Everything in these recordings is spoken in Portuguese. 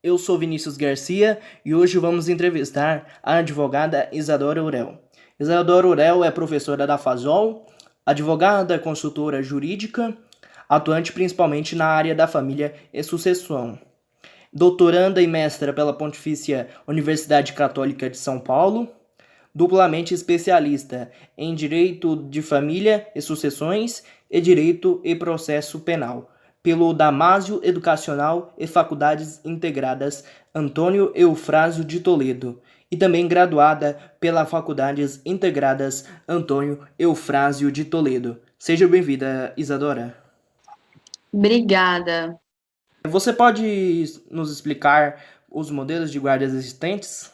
Eu sou Vinícius Garcia e hoje vamos entrevistar a advogada Isadora Urel. Isadora Urel é professora da FASOL, advogada, consultora jurídica, atuante principalmente na área da família e sucessão. Doutoranda e mestra pela Pontifícia Universidade Católica de São Paulo, duplamente especialista em Direito de Família e Sucessões e Direito e Processo Penal, pelo Damásio Educacional e Faculdades Integradas Antônio Eufrásio de Toledo, e também graduada pela Faculdades Integradas Antônio Eufrásio de Toledo. Seja bem-vinda, Isadora. Obrigada. Você pode nos explicar os modelos de guardas existentes?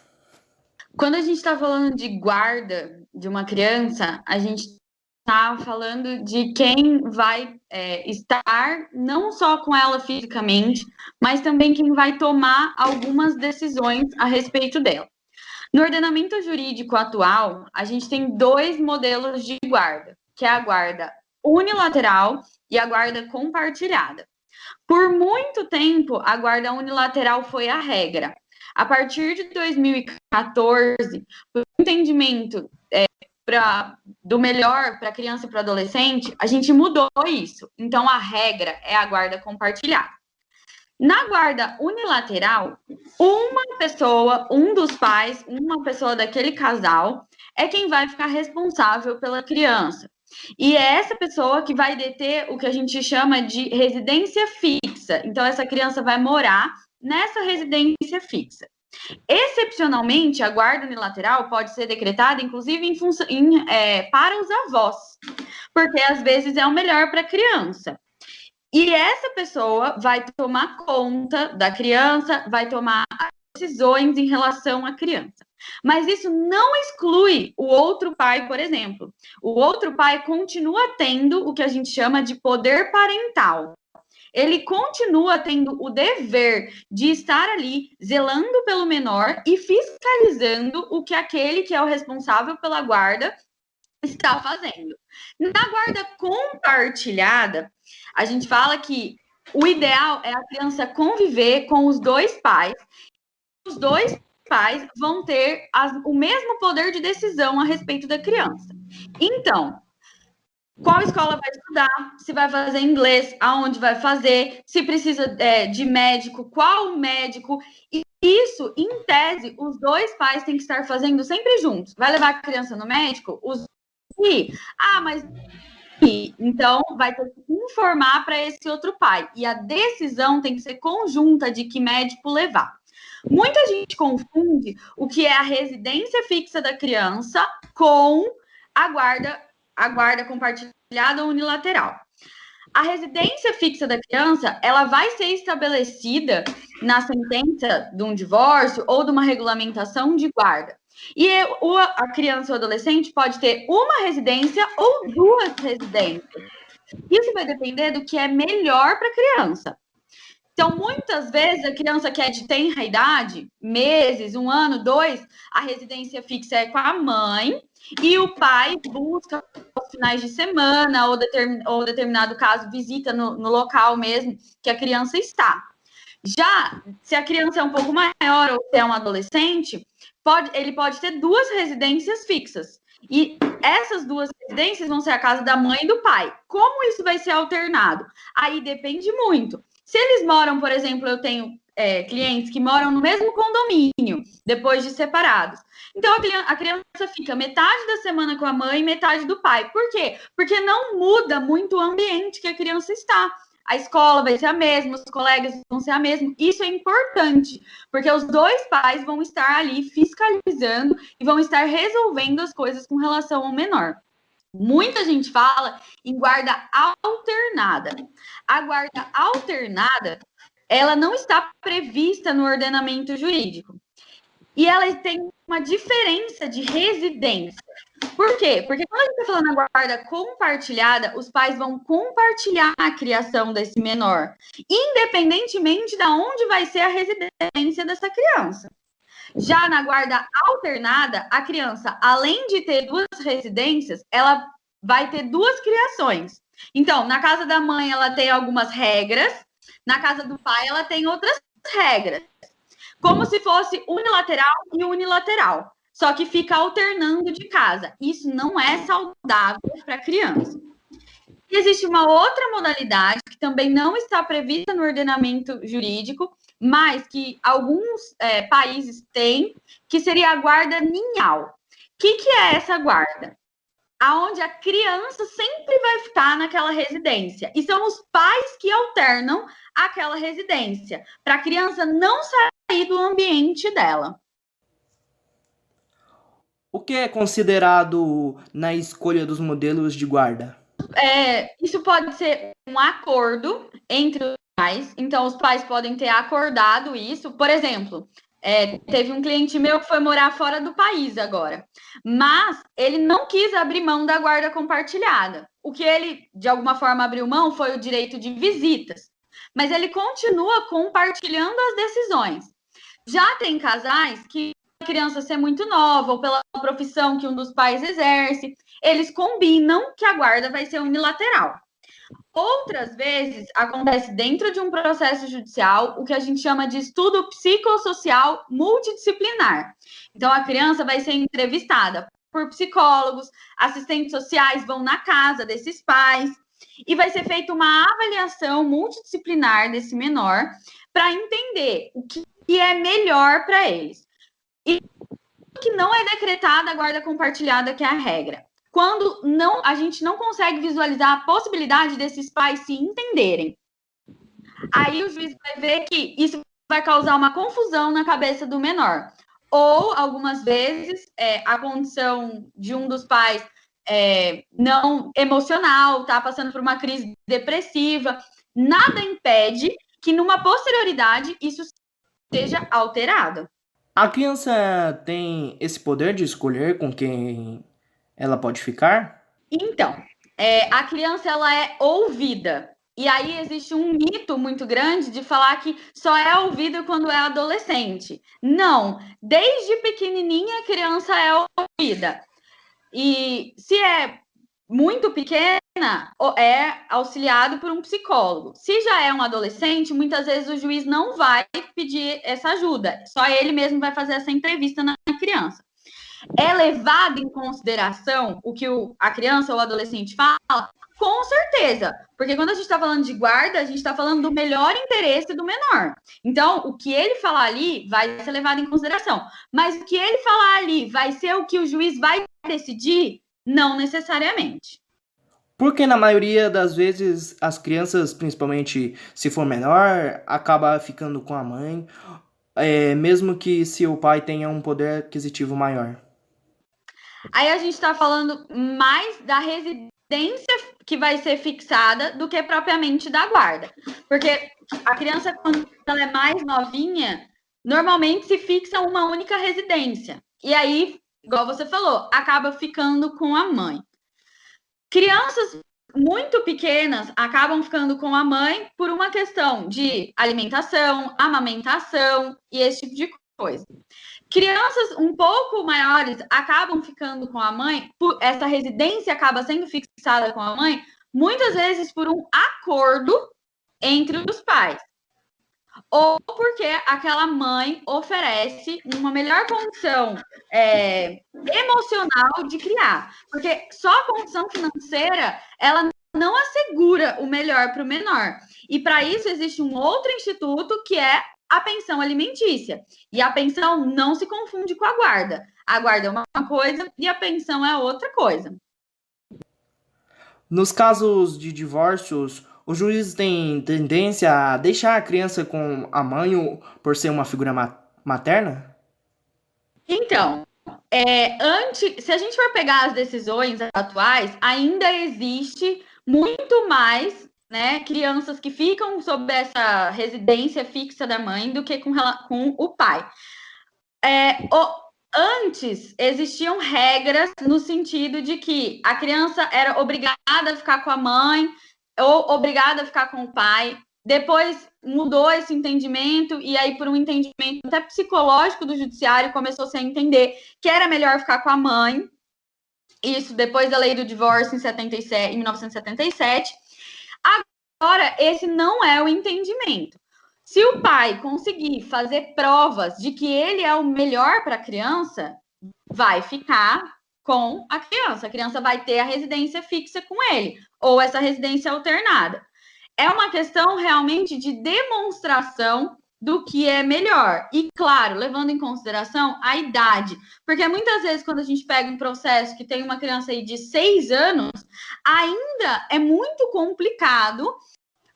Quando a gente está falando de guarda de uma criança, a gente está falando de quem vai estar não só com ela fisicamente, mas também quem vai tomar algumas decisões a respeito dela. No ordenamento jurídico atual, a gente tem dois modelos de guarda, que é a guarda unilateral e a guarda compartilhada. Por muito tempo, a guarda unilateral foi a regra. A partir de 2014, o entendimento do melhor para a criança e para o adolescente, a gente mudou isso. Então, a regra é a guarda compartilhada. Na guarda unilateral, uma pessoa, um dos pais, uma pessoa daquele casal, é quem vai ficar responsável pela criança. E é essa pessoa que vai deter o que a gente chama de residência fixa. Então, essa criança vai morar nessa residência fixa. Excepcionalmente, a guarda unilateral pode ser decretada, inclusive, para os avós, porque às vezes é o melhor para a criança. E essa pessoa vai tomar conta da criança, vai tomar decisões em relação à criança. Mas isso não exclui o outro pai, por exemplo. O outro pai continua tendo o que a gente chama de poder parental. Ele continua tendo o dever de estar ali zelando pelo menor e fiscalizando o que aquele que é o responsável pela guarda está fazendo. Na guarda compartilhada, a gente fala que o ideal é a criança conviver com os dois pais. Os dois pais vão ter o mesmo poder de decisão a respeito da criança. Então, qual escola vai estudar, se vai fazer inglês, aonde vai fazer, se precisa de médico, qual médico. E isso, em tese, os dois pais têm que estar fazendo sempre juntos. Vai levar a criança no médico? Mas então vai ter que informar para esse outro pai. E a decisão tem que ser conjunta de que médico levar. Muita gente confunde o que é a residência fixa da criança com a guarda compartilhada unilateral. A residência fixa da criança, ela vai ser estabelecida na sentença de um divórcio ou de uma regulamentação de guarda. E a criança ou adolescente pode ter uma residência ou duas residências. Isso vai depender do que é melhor para a criança. Então, muitas vezes, a criança que é de tenra idade, meses, 1 ano, 2, a residência fixa é com a mãe e o pai busca aos finais de semana ou determinado caso, visita no local mesmo que a criança está. Já, se a criança é um pouco maior ou se é um adolescente, ele pode ter 2 residências fixas. E essas 2 residências vão ser a casa da mãe e do pai. Como isso vai ser alternado? Aí depende muito. Se eles moram, por exemplo, eu tenho clientes que moram no mesmo condomínio, depois de separados. Então, a criança fica metade da semana com a mãe e metade do pai. Por quê? Porque não muda muito o ambiente que a criança está. A escola vai ser a mesma, os colegas vão ser a mesma. Isso é importante, porque os dois pais vão estar ali fiscalizando e vão estar resolvendo as coisas com relação ao menor. Muita gente fala em guarda alternada. A guarda alternada, ela não está prevista no ordenamento jurídico. E ela tem uma diferença de residência. Por quê? Porque quando a gente está falando da guarda compartilhada, os pais vão compartilhar a criação desse menor, independentemente de onde vai ser a residência dessa criança. Já na guarda alternada, a criança, além de ter 2 residências, ela vai ter 2 criações. Então, na casa da mãe, ela tem algumas regras, na casa do pai, ela tem outras regras. como se fosse unilateral e unilateral, só que fica alternando de casa. Isso não é saudável para a criança. E existe uma outra modalidade que também não está prevista no ordenamento jurídico, mas que alguns países têm, que seria a guarda ninhal. O que é essa guarda? Aonde a criança sempre vai ficar naquela residência. E são os pais que alternam aquela residência, para a criança não sair do ambiente dela. O que é considerado na escolha dos modelos de guarda? Isso pode ser um acordo entre os pais. Então, os pais podem ter acordado isso. Por exemplo, teve um cliente meu que foi morar fora do país agora, mas ele não quis abrir mão da guarda compartilhada. O que ele, de alguma forma, abriu mão foi o direito de visitas, mas ele continua compartilhando as decisões. Já tem casais que a criança ser muito nova ou pela profissão que um dos pais exerce, eles combinam que a guarda vai ser unilateral. Outras vezes, acontece dentro de um processo judicial o que a gente chama de estudo psicossocial multidisciplinar. Então, a criança vai ser entrevistada por psicólogos, assistentes sociais vão na casa desses pais e vai ser feita uma avaliação multidisciplinar desse menor para entender o que é melhor para eles. E que não é decretada a guarda compartilhada, que é a regra. Quando a gente não consegue visualizar a possibilidade desses pais se entenderem. Aí o juiz vai ver que isso vai causar uma confusão na cabeça do menor. Ou, algumas vezes, a condição de um dos pais não emocional, tá passando por uma crise depressiva, nada impede que, numa posterioridade, isso seja alterado. A criança tem esse poder de escolher com quem ela pode ficar? Então, a criança ela é ouvida. E aí existe um mito muito grande de falar que só é ouvida quando é adolescente. Não, desde pequenininha a criança é ouvida. E se é muito pequena, é auxiliado por um psicólogo. Se já é um adolescente, muitas vezes o juiz não vai pedir essa ajuda. Só ele mesmo vai fazer essa entrevista na criança. É levado em consideração o que a criança ou o adolescente fala? Com certeza, porque quando a gente está falando de guarda, a gente está falando do melhor interesse do menor. Então, o que ele falar ali vai ser levado em consideração. Mas o que ele falar ali vai ser o que o juiz vai decidir? Não necessariamente. Porque na maioria das vezes as crianças, principalmente se for menor, acaba ficando com a mãe, mesmo que se o pai tenha um poder aquisitivo maior. Aí a gente está falando mais da residência que vai ser fixada do que propriamente da guarda. Porque a criança, quando ela é mais novinha, normalmente se fixa uma única residência. E aí, igual você falou, acaba ficando com a mãe. Crianças muito pequenas acabam ficando com a mãe por uma questão de alimentação, amamentação e esse tipo de coisa. Crianças um pouco maiores acabam ficando com a mãe, essa residência acaba sendo fixada com a mãe, muitas vezes por um acordo entre os pais. Ou porque aquela mãe oferece uma melhor condição emocional de criar. Porque só a condição financeira, ela não assegura o melhor para o menor. E para isso existe um outro instituto que é a pensão alimentícia. E a pensão não se confunde com a guarda. A guarda é uma coisa e a pensão é outra coisa. Nos casos de divórcios, os juízes têm tendência a deixar a criança com a mãe por ser uma figura materna? Então, se a gente for pegar as decisões atuais, ainda existe muito mais, né, crianças que ficam sob essa residência fixa da mãe do que com o pai. Antes, existiam regras no sentido de que a criança era obrigada a ficar com a mãe ou obrigada a ficar com o pai. Depois mudou esse entendimento e aí, por um entendimento até psicológico do judiciário, começou-se a entender que era melhor ficar com a mãe. Isso depois da lei do divórcio em 1977. Agora, esse não é o entendimento. Se o pai conseguir fazer provas de que ele é o melhor para a criança, vai ficar com a criança vai ter a residência fixa com ele, ou essa residência alternada. É uma questão realmente de demonstração do que é melhor. E, claro, levando em consideração a idade. Porque muitas vezes, quando a gente pega um processo que tem uma criança aí de 6 anos, ainda é muito complicado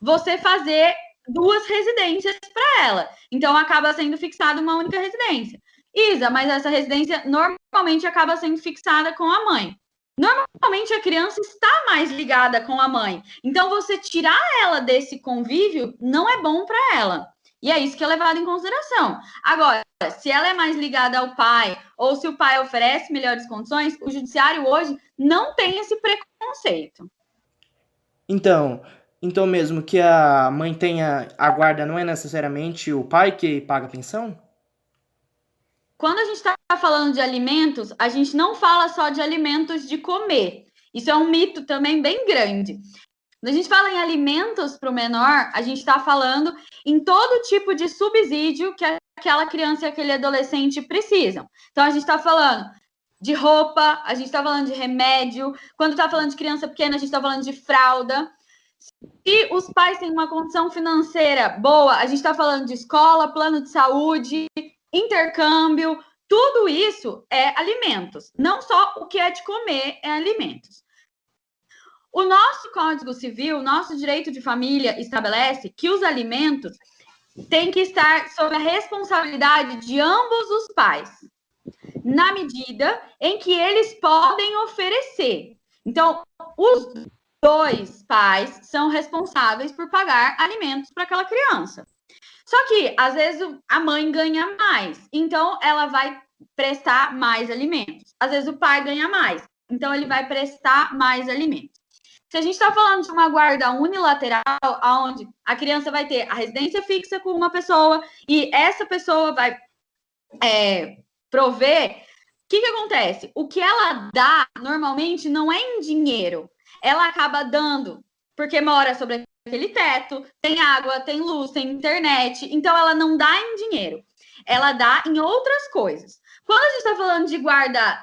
você fazer duas residências para ela. Então, acaba sendo fixada uma única residência. Isa, mas essa residência normalmente acaba sendo fixada com a mãe. Normalmente a criança está mais ligada com a mãe. Então, você tirar ela desse convívio não é bom para ela. E é isso que é levado em consideração. Agora, se ela é mais ligada ao pai, ou se o pai oferece melhores condições, o judiciário hoje não tem esse preconceito. Então mesmo que a mãe tenha a guarda, não é necessariamente o pai que paga a pensão? Quando a gente está falando de alimentos, a gente não fala só de alimentos de comer. Isso é um mito também bem grande. Quando a gente fala em alimentos para o menor, a gente está falando em todo tipo de subsídio que aquela criança e aquele adolescente precisam. Então, a gente está falando de roupa, a gente está falando de remédio. Quando está falando de criança pequena, a gente está falando de fralda. Se os pais têm uma condição financeira boa, a gente está falando de escola, plano de saúde, intercâmbio. Tudo isso é alimentos. Não só o que é de comer é alimentos. O nosso Código Civil, nosso direito de família estabelece que os alimentos têm que estar sob a responsabilidade de ambos os pais, na medida em que eles podem oferecer. Então, os dois pais são responsáveis por pagar alimentos para aquela criança. Só que, às vezes, a mãe ganha mais, então ela vai prestar mais alimentos. Às vezes, o pai ganha mais, então ele vai prestar mais alimentos. Se a gente está falando de uma guarda unilateral, onde a criança vai ter a residência fixa com uma pessoa e essa pessoa vai prover, o que acontece? O que ela dá, normalmente, não é em dinheiro. Ela acaba dando porque mora sobre aquele teto, tem água, tem luz, tem internet. Então, ela não dá em dinheiro. Ela dá em outras coisas. Quando a gente está falando de guarda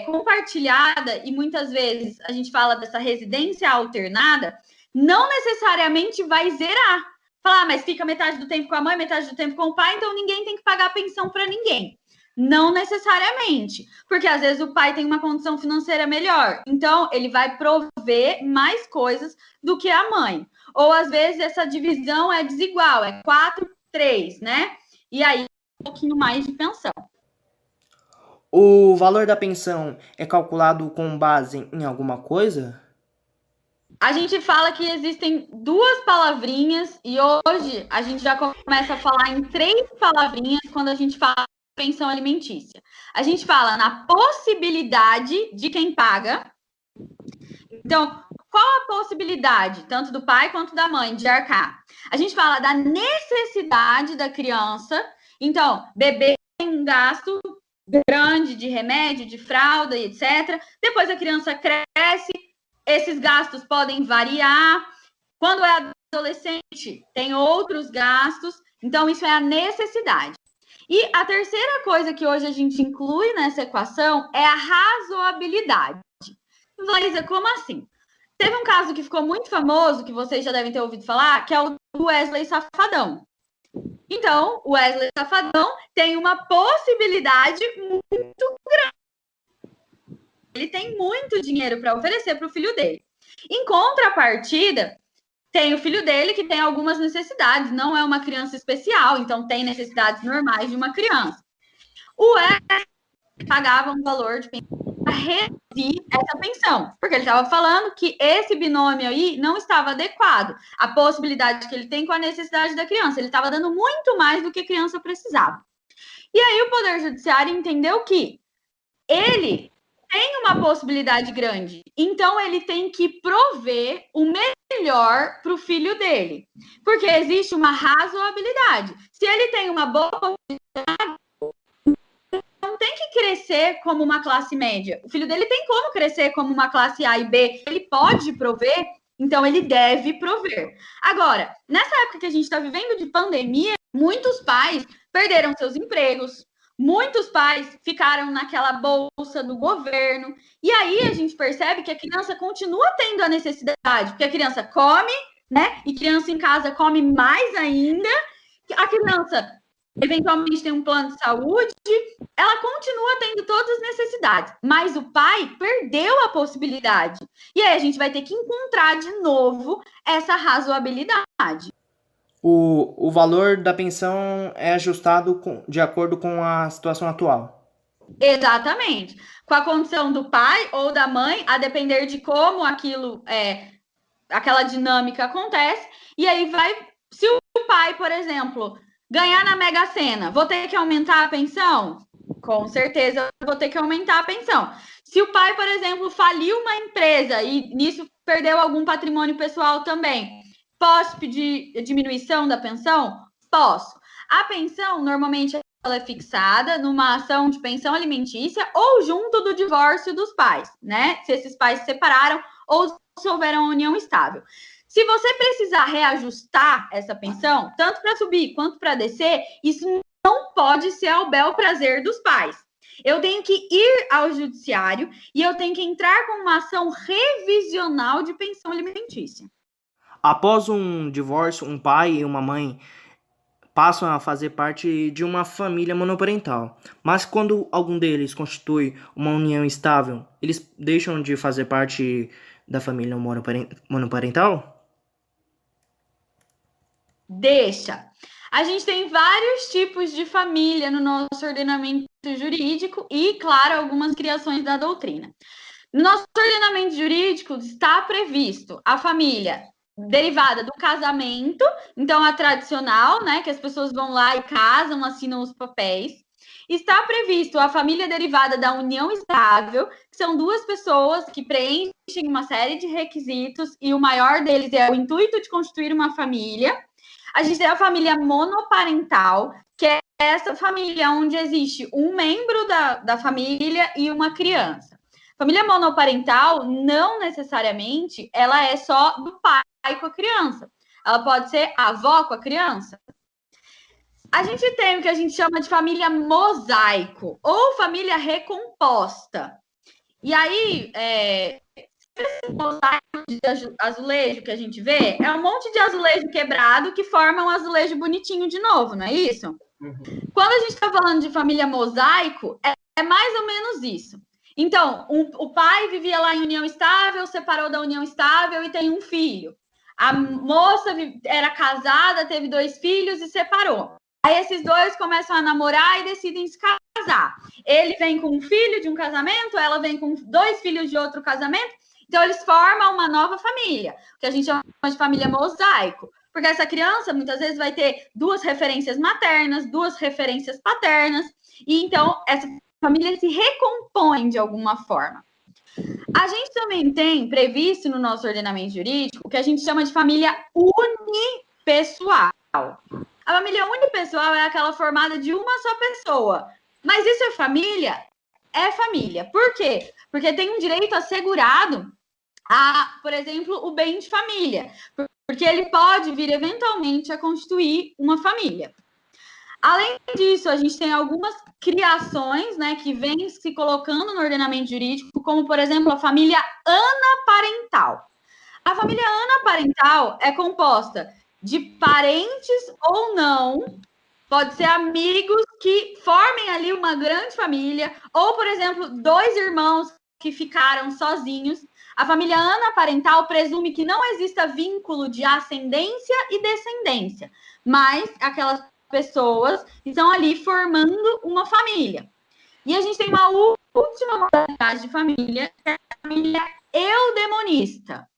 compartilhada, e muitas vezes a gente fala dessa residência alternada, não necessariamente vai zerar. Falar, mas fica metade do tempo com a mãe, metade do tempo com o pai, então ninguém tem que pagar pensão para ninguém. Não necessariamente, porque às vezes o pai tem uma condição financeira melhor, então ele vai prover mais coisas do que a mãe. Ou às vezes essa divisão é desigual, é 4-3, né? E aí um pouquinho mais de pensão. O valor da pensão é calculado com base em alguma coisa? A gente fala que existem duas palavrinhas e hoje a gente já começa a falar em 3 palavrinhas quando a gente fala pensão alimentícia. A gente fala na possibilidade de quem paga. Então, qual a possibilidade, tanto do pai quanto da mãe, de arcar? A gente fala da necessidade da criança. Então, bebê tem um gasto grande de remédio, de fralda, etc. Depois a criança cresce, esses gastos podem variar. Quando é adolescente, tem outros gastos. Então, isso é a necessidade. E a terceira coisa que hoje a gente inclui nessa equação é a razoabilidade. Laísa, como assim? Teve um caso que ficou muito famoso, que vocês já devem ter ouvido falar, que é o do Wesley Safadão. Então, o Wesley Safadão tem uma possibilidade muito grande. Ele tem muito dinheiro para oferecer para o filho dele. Em contrapartida, tem o filho dele que tem algumas necessidades, não é uma criança especial, então tem necessidades normais de uma criança. O Wesley pagava um valor de pensão para reduzir essa pensão, porque ele estava falando que esse binômio aí não estava adequado, a possibilidade que ele tem com a necessidade da criança, ele estava dando muito mais do que a criança precisava. E aí o Poder Judiciário entendeu que ele tem uma possibilidade grande, então ele tem que prover o melhor para o filho dele, porque existe uma razoabilidade. Se ele tem uma boa possibilidade, não tem que crescer como uma classe média. O filho dele tem como crescer como uma classe A e B. Ele pode prover Então, ele deve prover. Agora, nessa época que a gente está vivendo de pandemia, muitos pais perderam seus empregos, muitos pais ficaram naquela bolsa do governo. E aí a gente percebe que a criança continua tendo a necessidade, porque a criança come, né? E criança em casa come mais ainda. A criança eventualmente tem um plano de saúde, ela continua tendo todas as necessidades, mas o pai perdeu a possibilidade. E aí a gente vai ter que encontrar de novo essa razoabilidade. O valor da pensão é ajustado de acordo com a situação atual. Exatamente. Com a condição do pai ou da mãe, a depender de como aquela dinâmica acontece. E aí se o pai, por exemplo, ganhar na Mega Sena, vou ter que aumentar a pensão? Com certeza vou ter que aumentar a pensão. Se o pai, por exemplo, faliu uma empresa e nisso perdeu algum patrimônio pessoal também, posso pedir diminuição da pensão? Posso. A pensão, normalmente, ela é fixada numa ação de pensão alimentícia ou junto do divórcio dos pais, né? Se esses pais se separaram ou se houver uma união estável. Se você precisar reajustar essa pensão, tanto para subir quanto para descer, isso não pode ser ao bel prazer dos pais. Eu tenho que ir ao judiciário e eu tenho que entrar com uma ação revisional de pensão alimentícia. Após um divórcio, um pai e uma mãe passam a fazer parte de uma família monoparental. Mas quando algum deles constitui uma união estável, eles deixam de fazer parte da família monoparental? Deixa. A gente tem vários tipos de família no nosso ordenamento jurídico e, claro, algumas criações da doutrina. No nosso ordenamento jurídico está previsto a família derivada do casamento, então a tradicional, né, que as pessoas vão lá e casam, assinam os papéis. Está previsto a família derivada da união estável, que são duas pessoas que preenchem uma série de requisitos e o maior deles é o intuito de constituir uma família. A gente tem a família monoparental, que é essa família onde existe um membro da família e uma criança. Família monoparental, não necessariamente, ela é só do pai com a criança. Ela pode ser a avó com a criança. A gente tem o que a gente chama de família mosaico ou família recomposta. E aí, esse mosaico de azulejo que a gente vê é um monte de azulejo quebrado que forma um azulejo bonitinho de novo, não é isso? Uhum. Quando a gente está falando de família mosaico, é mais ou menos isso. Então, o pai vivia lá em união estável, separou da união estável e tem um filho. A moça era casada, teve 2 filhos e separou. Aí esses dois começam a namorar e decidem se casar. Ele vem com um filho de um casamento, ela vem com 2 filhos de outro casamento. Então, eles formam uma nova família, que a gente chama de família mosaico. Porque essa criança, muitas vezes, vai ter 2 referências maternas, 2 referências paternas. E, então, essa família se recompõe de alguma forma. A gente também tem previsto no nosso ordenamento jurídico o que a gente chama de família unipessoal. A família unipessoal é aquela formada de uma só pessoa. Mas isso é família? É família. Por quê? Porque tem um direito assegurado a, por exemplo, o bem de família. Porque ele pode vir, eventualmente, a constituir uma família. Além disso, a gente tem algumas criações, né, que vêm se colocando no ordenamento jurídico, como, por exemplo, a família anaparental. A família anaparental é composta de parentes ou não, pode ser amigos que formem ali uma grande família, ou, por exemplo, 2 irmãos que ficaram sozinhos. A família anaparental presume que não exista vínculo de ascendência e descendência, mas aquelas pessoas que estão ali formando uma família. E a gente tem uma última modalidade de família, que é a família eudemonista.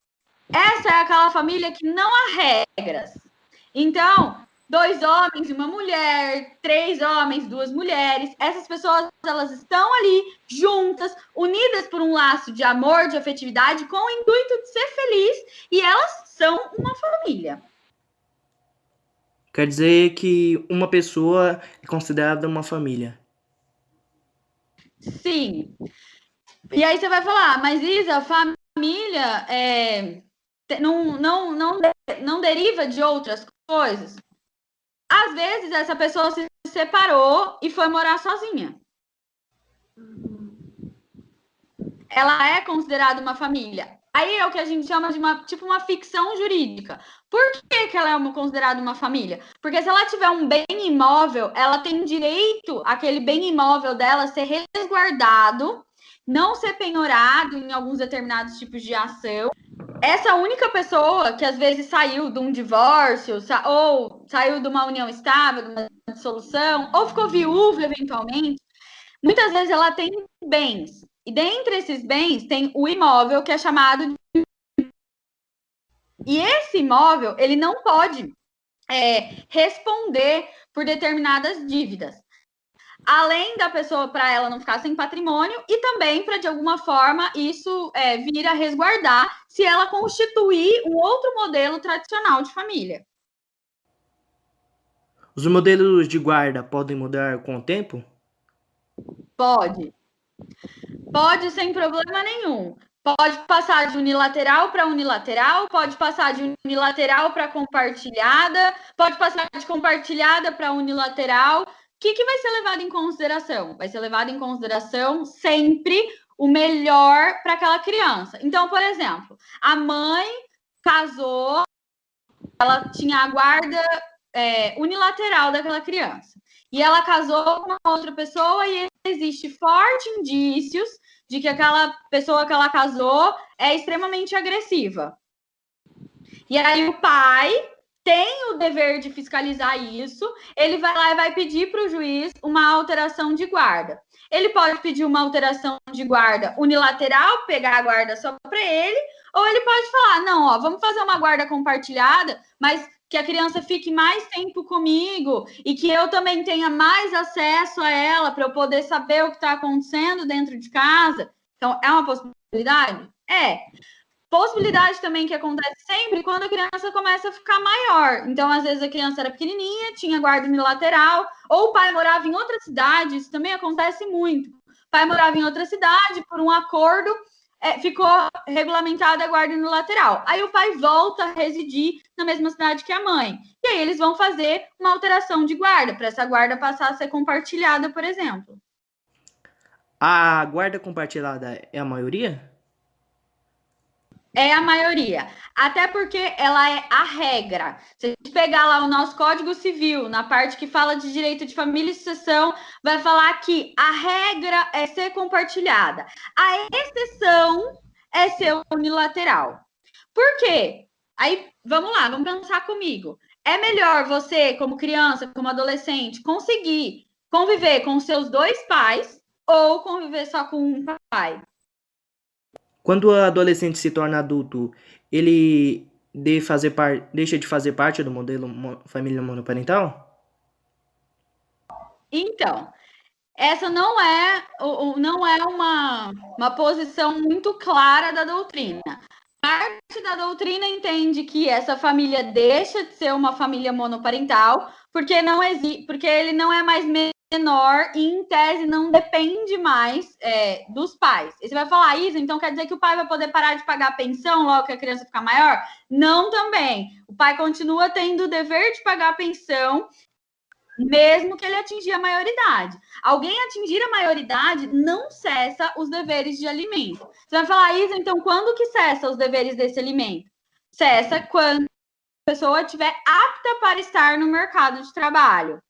Essa é aquela família que não há regras. Então, 2 homens e uma mulher, 3 homens, 2 mulheres. Essas pessoas, elas estão ali juntas, unidas por um laço de amor, de afetividade, com o intuito de ser feliz, e elas são uma família. Quer dizer que uma pessoa é considerada uma família. Sim. E aí você vai falar, mas Isa, família não deriva de outras coisas? Às vezes, essa pessoa se separou e foi morar sozinha. Ela é considerada uma família. Aí é o que a gente chama de uma ficção jurídica. Por que ela é considerada uma família? Porque se ela tiver um bem imóvel, ela tem direito àquele bem imóvel dela ser resguardado, não ser penhorado em alguns determinados tipos de ação. Essa única pessoa que às vezes saiu de um divórcio, ou saiu de uma união estável, de uma dissolução, ou ficou viúva eventualmente, muitas vezes ela tem bens. E dentre esses bens tem o imóvel que é chamado de... E esse imóvel, ele não pode responder por determinadas dívidas. Além da pessoa, para ela não ficar sem patrimônio, e também para, de alguma forma, isso vir a resguardar se ela constituir um outro modelo tradicional de família. Os modelos de guarda podem mudar com o tempo? Pode. Pode sem problema nenhum. Pode passar de unilateral para unilateral, pode passar de unilateral para compartilhada, pode passar de compartilhada para unilateral. O que vai ser levado em consideração? Vai ser levado em consideração sempre o melhor para aquela criança. Então, por exemplo, a mãe casou, ela tinha a guarda unilateral daquela criança. E ela casou com uma outra pessoa e existe fortes indícios de que aquela pessoa que ela casou é extremamente agressiva. E aí o pai tem o dever de fiscalizar isso, ele vai lá e vai pedir para o juiz uma alteração de guarda. Ele pode pedir uma alteração de guarda unilateral, pegar a guarda só para ele, ou ele pode falar, não, ó, vamos fazer uma guarda compartilhada, mas que a criança fique mais tempo comigo e que eu também tenha mais acesso a ela para eu poder saber o que está acontecendo dentro de casa. Então, é uma possibilidade? É. Possibilidade também que acontece sempre quando a criança começa a ficar maior. Então, às vezes, a criança era pequenininha, tinha guarda unilateral, ou o pai morava em outra cidade, isso também acontece muito. O pai morava em outra cidade, por um acordo, ficou regulamentada a guarda unilateral. Aí o pai volta a residir na mesma cidade que a mãe. E aí eles vão fazer uma alteração de guarda, para essa guarda passar a ser compartilhada, por exemplo. A guarda compartilhada é a maioria? É a maioria. Até porque ela é a regra. Se a gente pegar lá o nosso Código Civil, na parte que fala de direito de família e sucessão, vai falar que a regra é ser compartilhada. A exceção é ser unilateral. Por quê? Aí, vamos lá, vamos pensar comigo. É melhor você, como criança, como adolescente, conseguir conviver com seus dois pais ou conviver só com um pai? Quando o adolescente se torna adulto, ele deixa de fazer parte do modelo família monoparental? Então, essa não é uma posição muito clara da doutrina. Parte da doutrina entende que essa família deixa de ser uma família monoparental porque ele não é mais menor e, em tese, não depende mais dos pais. E você vai falar isso, então quer dizer que o pai vai poder parar de pagar a pensão logo que a criança ficar maior? Não também. O pai continua tendo o dever de pagar a pensão mesmo que ele atingir a maioridade. Alguém atingir a maioridade não cessa os deveres de alimento. Você vai falar, Isa, então quando que cessa os deveres desse alimento? Cessa quando a pessoa estiver apta para estar no mercado de trabalho.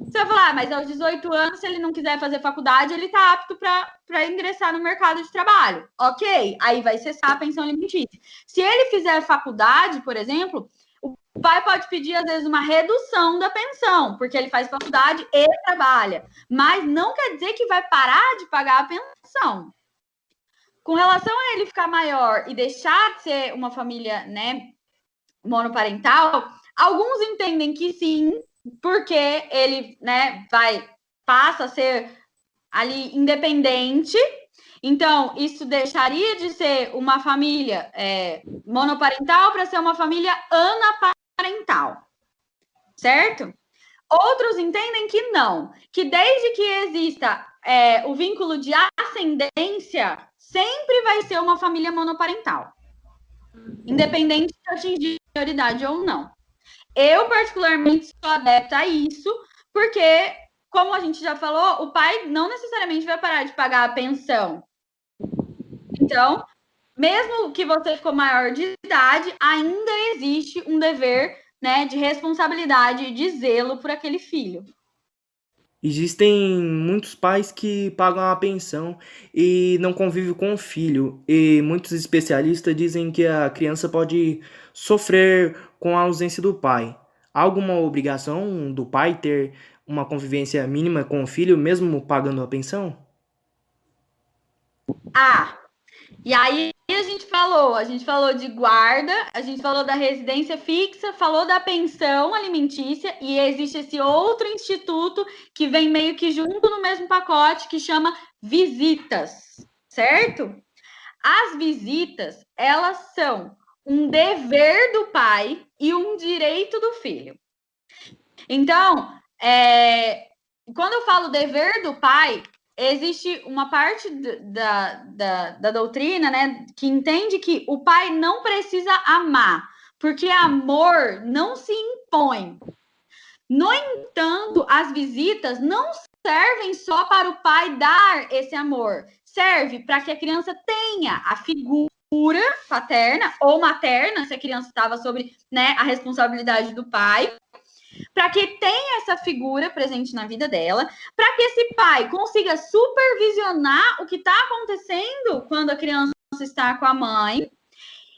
Você vai falar, mas aos 18 anos, se ele não quiser fazer faculdade, ele está apto para ingressar no mercado de trabalho. Ok, aí vai cessar a pensão alimentícia. Se ele fizer faculdade, por exemplo, o pai pode pedir, às vezes, uma redução da pensão, porque ele faz faculdade e trabalha. Mas não quer dizer que vai parar de pagar a pensão. Com relação a ele ficar maior e deixar de ser uma família, né, monoparental, alguns entendem que sim, porque ele, né, passa a ser ali independente. Então, isso deixaria de ser uma família monoparental para ser uma família anaparental, certo? Outros entendem que não, que desde que exista o vínculo de ascendência, sempre vai ser uma família monoparental. independente de atingir a maioridade ou não. Eu, particularmente, sou adepta a isso, porque, como a gente já falou, o pai não necessariamente vai parar de pagar a pensão. Então, mesmo que você ficou maior de idade, ainda existe um dever, né, de responsabilidade e de zelo por aquele filho. Existem muitos pais que pagam a pensão e não convivem com o filho, e muitos especialistas dizem que a criança pode sofrer com a ausência do pai. Há alguma obrigação do pai ter uma convivência mínima com o filho, mesmo pagando a pensão? Ah, e aí a gente falou de guarda, a gente falou da residência fixa, falou da pensão alimentícia e existe esse outro instituto que vem meio que junto no mesmo pacote que chama visitas, certo? As visitas, elas são um dever do pai e um direito do filho. Então, quando eu falo dever do pai, existe uma parte da doutrina, né, que entende que o pai não precisa amar, porque amor não se impõe. No entanto, as visitas não servem só para o pai dar esse amor, serve para que a criança tenha a figura paterna ou materna, se a criança estava sobre, né, a responsabilidade do pai, para que tenha essa figura presente na vida dela, para que esse pai consiga supervisionar o que está acontecendo quando a criança está com a mãe.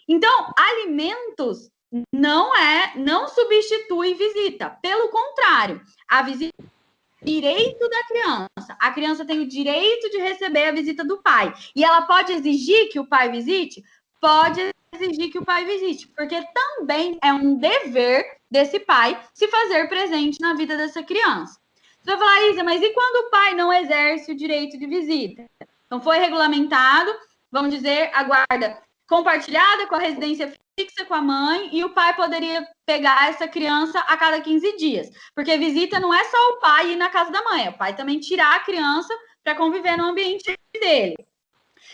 Então, alimentos não substitui visita. Pelo contrário, a visita é direito da criança. A criança tem o direito de receber a visita do pai. E ela pode exigir que o pai visite? Pode exigir que o pai visite, porque também é um dever desse pai se fazer presente na vida dessa criança. Você vai falar, Isa, mas e quando o pai não exerce o direito de visita? Então, foi regulamentado, vamos dizer, a guarda compartilhada com a residência fixa com a mãe, e o pai poderia pegar essa criança a cada 15 dias. Porque visita não é só o pai ir na casa da mãe, é o pai também tirar a criança para conviver no ambiente dele.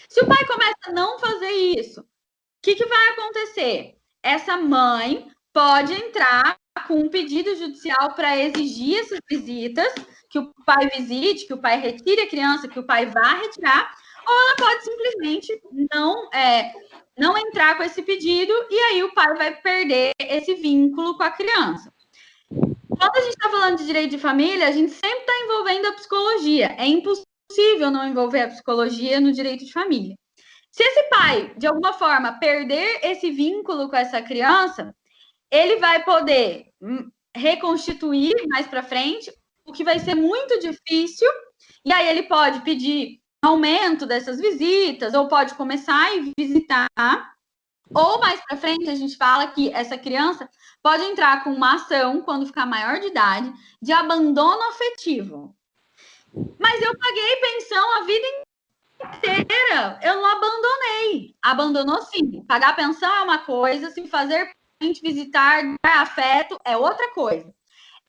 Se o pai começa a não fazer isso, o que vai acontecer? Essa mãe pode entrar com um pedido judicial para exigir essas visitas, que o pai visite, que o pai retire a criança, que o pai vá retirar, ou ela pode simplesmente não entrar com esse pedido e aí o pai vai perder esse vínculo com a criança. Quando a gente está falando de direito de família, a gente sempre está envolvendo a psicologia. É impossível não envolver a psicologia no direito de família. Se esse pai, de alguma forma, perder esse vínculo com essa criança, ele vai poder reconstituir mais para frente, o que vai ser muito difícil, e aí ele pode pedir aumento dessas visitas, ou pode começar a visitar, ou mais para frente a gente fala que essa criança pode entrar com uma ação, quando ficar maior de idade, de abandono afetivo. Mas eu paguei pensão a vida inteira, eu não abandonei. Abandonou sim. Pagar pensão é uma coisa, se fazer visitar, dar afeto é outra coisa.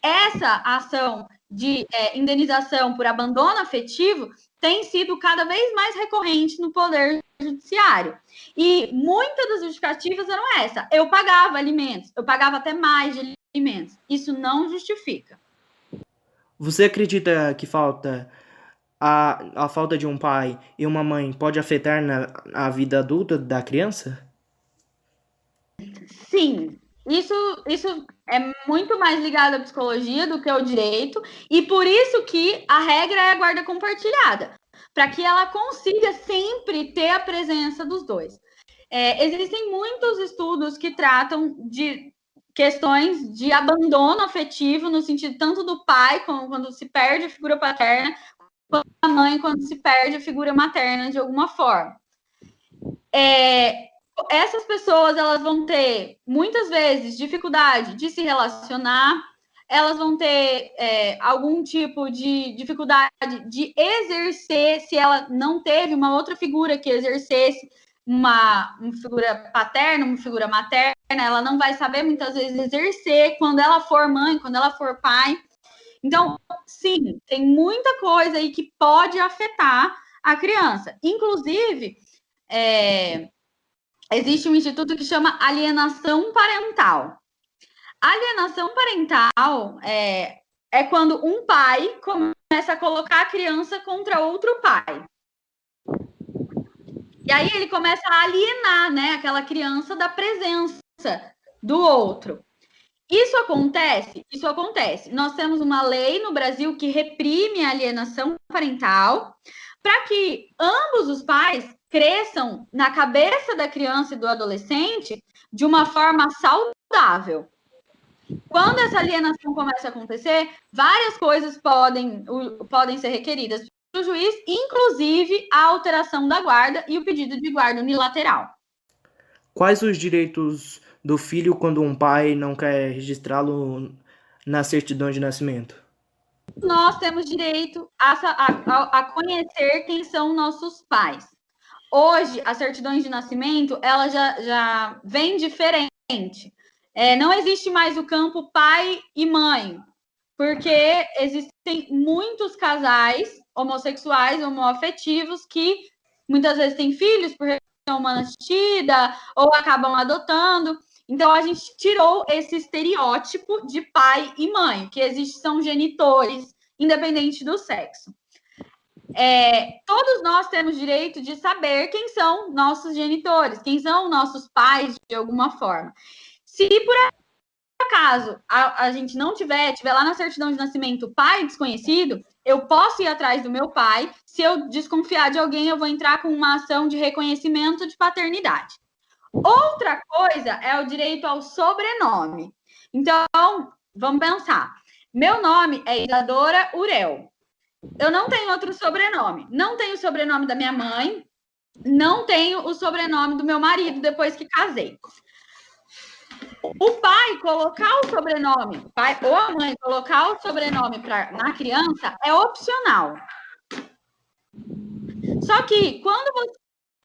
Essa ação de indenização por abandono afetivo tem sido cada vez mais recorrente no Poder Judiciário. E muitas das justificativas eram essa. Eu pagava alimentos, eu pagava até mais de alimentos. Isso não justifica. Você acredita que a falta de um pai e uma mãe pode afetar a vida adulta da criança? Sim, isso é muito mais ligado à psicologia do que ao direito, e por isso que a regra é a guarda compartilhada, para que ela consiga sempre ter a presença dos dois. Existem muitos estudos que tratam de questões de abandono afetivo, no sentido tanto do pai, como quando se perde a figura paterna, quanto da mãe, quando se perde a figura materna de alguma forma. Essas pessoas, elas vão ter, muitas vezes, dificuldade de se relacionar, elas vão ter algum tipo de dificuldade de exercer, se ela não teve uma outra figura que exercesse uma figura paterna, uma figura materna, ela não vai saber, muitas vezes, exercer quando ela for mãe, quando ela for pai. Então, sim, tem muita coisa aí que pode afetar a criança. Inclusive, existe um instituto que chama alienação parental. Alienação parental é quando um pai começa a colocar a criança contra outro pai. E aí ele começa a alienar, né, aquela criança da presença do outro. Isso acontece? Isso acontece. Nós temos uma lei no Brasil que reprime a alienação parental para que ambos os pais cresçam na cabeça da criança e do adolescente de uma forma saudável. Quando essa alienação começa a acontecer, várias coisas podem ser requeridas pelo juiz, inclusive a alteração da guarda e o pedido de guarda unilateral. Quais os direitos do filho quando um pai não quer registrá-lo na certidão de nascimento? Nós temos direito a conhecer quem são nossos pais. Hoje, as certidões de nascimento, ela já vem diferente. Não existe mais o campo pai e mãe, porque existem muitos casais homossexuais, homoafetivos, que muitas vezes têm filhos por relação assistida ou acabam adotando. Então, a gente tirou esse estereótipo de pai e mãe, que existe são genitores, independente do sexo. Todos nós temos direito de saber quem são nossos genitores, quem são nossos pais, de alguma forma. Se por acaso a gente não tiver lá na certidão de nascimento pai desconhecido, eu posso ir atrás do meu pai. Se eu desconfiar de alguém, eu vou entrar com uma ação de reconhecimento de paternidade. Outra coisa é o direito ao sobrenome. Então, vamos pensar. Meu nome é Isadora Urel. Eu não tenho outro sobrenome. Não tenho o sobrenome da minha mãe, não tenho o sobrenome do meu marido depois que casei. O pai colocar o sobrenome, o pai ou a mãe colocar o sobrenome na criança é opcional. Só que quando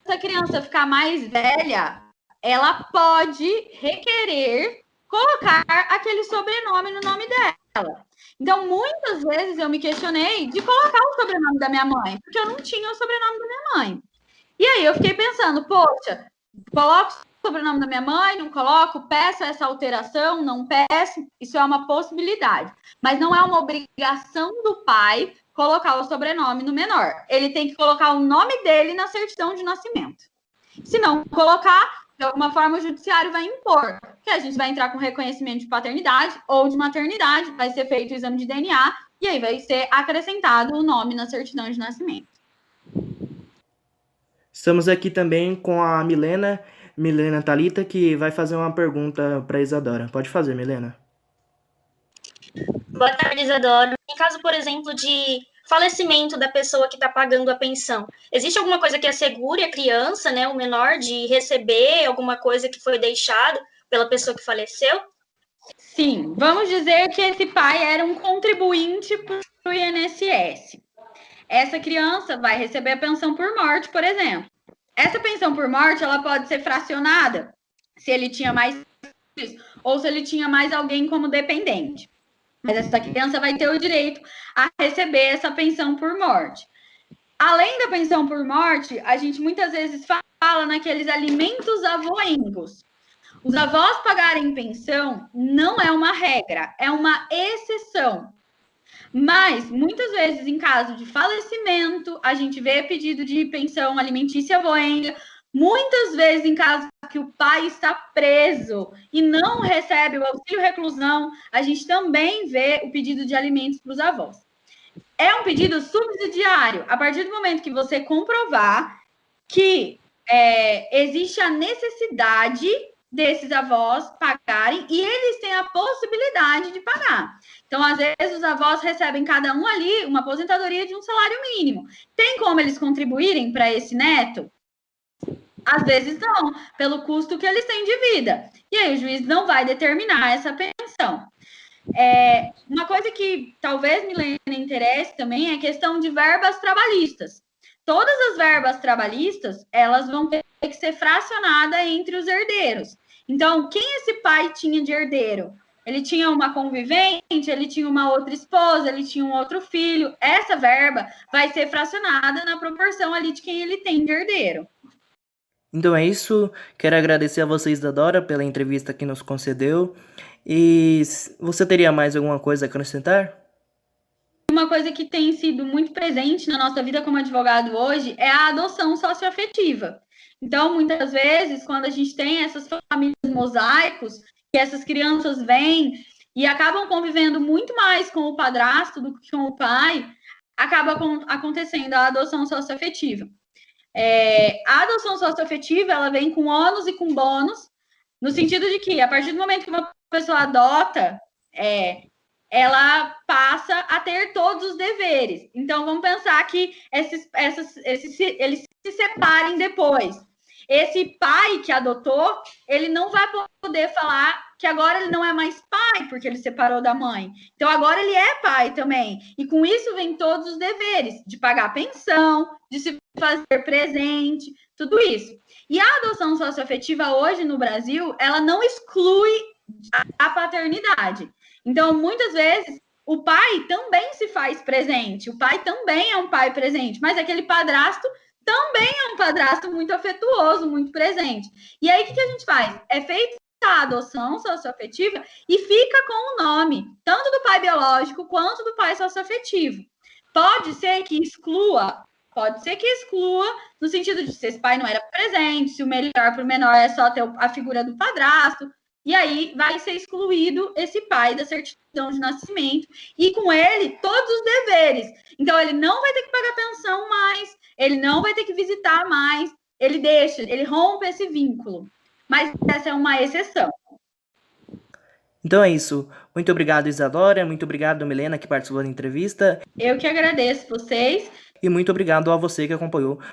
essa criança ficar mais velha, ela pode requerer colocar aquele sobrenome no nome dela. Então, muitas vezes eu me questionei de colocar o sobrenome da minha mãe, porque eu não tinha o sobrenome da minha mãe. E aí eu fiquei pensando, poxa, coloco o sobrenome da minha mãe, não coloco, peço essa alteração, não peço, isso é uma possibilidade. Mas não é uma obrigação do pai colocar o sobrenome no menor. Ele tem que colocar o nome dele na certidão de nascimento. Se não colocar, de alguma forma o judiciário vai impor que a gente vai entrar com reconhecimento de paternidade ou de maternidade, vai ser feito o exame de DNA e aí vai ser acrescentado o nome na certidão de nascimento. Estamos aqui também com a Milena Thalita, que vai fazer uma pergunta para Isadora. Pode fazer, Milena. Boa tarde, Isadora. Em caso, por exemplo, de falecimento da pessoa que está pagando a pensão, existe alguma coisa que assegure a criança, né, o menor, de receber alguma coisa que foi deixada pela pessoa que faleceu? Sim, vamos dizer que esse pai era um contribuinte para o INSS. Essa criança vai receber a pensão por morte, por exemplo. Essa pensão por morte, ela pode ser fracionada se ele tinha mais filhos ou se ele tinha mais alguém como dependente. Mas essa criança vai ter o direito a receber essa pensão por morte. Além da pensão por morte, a gente muitas vezes fala naqueles alimentos avoengos. Os avós pagarem pensão não é uma regra, é uma exceção. Mas, muitas vezes, em caso de falecimento, a gente vê pedido de pensão alimentícia avoenga. Muitas vezes, em caso que o pai está preso e não recebe o auxílio reclusão, a gente também vê o pedido de alimentos para os avós. É um pedido subsidiário. A partir do momento que você comprovar que existe a necessidade desses avós pagarem e eles têm a possibilidade de pagar. Então, às vezes, os avós recebem cada um ali uma aposentadoria de um salário mínimo. Tem como eles contribuírem para esse neto? Às vezes não, pelo custo que eles têm de vida. E aí o juiz não vai determinar essa pensão. Uma coisa que talvez me interesse também é a questão de verbas trabalhistas. Todas as verbas trabalhistas, elas vão ter que ser fracionadas entre os herdeiros. Então, quem esse pai tinha de herdeiro? Ele tinha uma convivente, ele tinha uma outra esposa, ele tinha um outro filho. Essa verba vai ser fracionada na proporção ali de quem ele tem de herdeiro. Então é isso. Quero agradecer a você, Isadora, pela entrevista que nos concedeu. E você teria mais alguma coisa a acrescentar? Uma coisa que tem sido muito presente na nossa vida como advogado hoje é a adoção socioafetiva. Então, muitas vezes, quando a gente tem essas famílias mosaicos, que essas crianças vêm e acabam convivendo muito mais com o padrasto do que com o pai, acaba acontecendo a adoção socioafetiva. A adoção socioafetiva, ela vem com ônus e com bônus, no sentido de que, a partir do momento que uma pessoa adota, ela passa a ter todos os deveres. Então, vamos pensar que eles se separem depois. Esse pai que adotou, ele não vai poder falar que agora ele não é mais pai, porque ele separou da mãe. Então, agora ele é pai também. E com isso vem todos os deveres, de pagar pensão, de se fazer presente, tudo isso. E a adoção socioafetiva hoje no Brasil, ela não exclui a paternidade. Então, muitas vezes, o pai também se faz presente, o pai também é um pai presente, mas aquele padrasto também é um padrasto muito afetuoso, muito presente. E aí, o que a gente faz? É feita a adoção socioafetiva e fica com o nome, tanto do pai biológico quanto do pai socioafetivo. Pode ser que exclua, no sentido de se esse pai não era presente, se o melhor para o menor é só ter a figura do padrasto, e aí vai ser excluído esse pai da certidão de nascimento, e com ele todos os deveres. Então, ele não vai ter que pagar pensão mais, ele não vai ter que visitar mais, ele rompe esse vínculo. Mas essa é uma exceção. Então é isso. Muito obrigado, Isadora. Muito obrigado, Milena, que participou da entrevista. Eu que agradeço vocês. E muito obrigado a você que acompanhou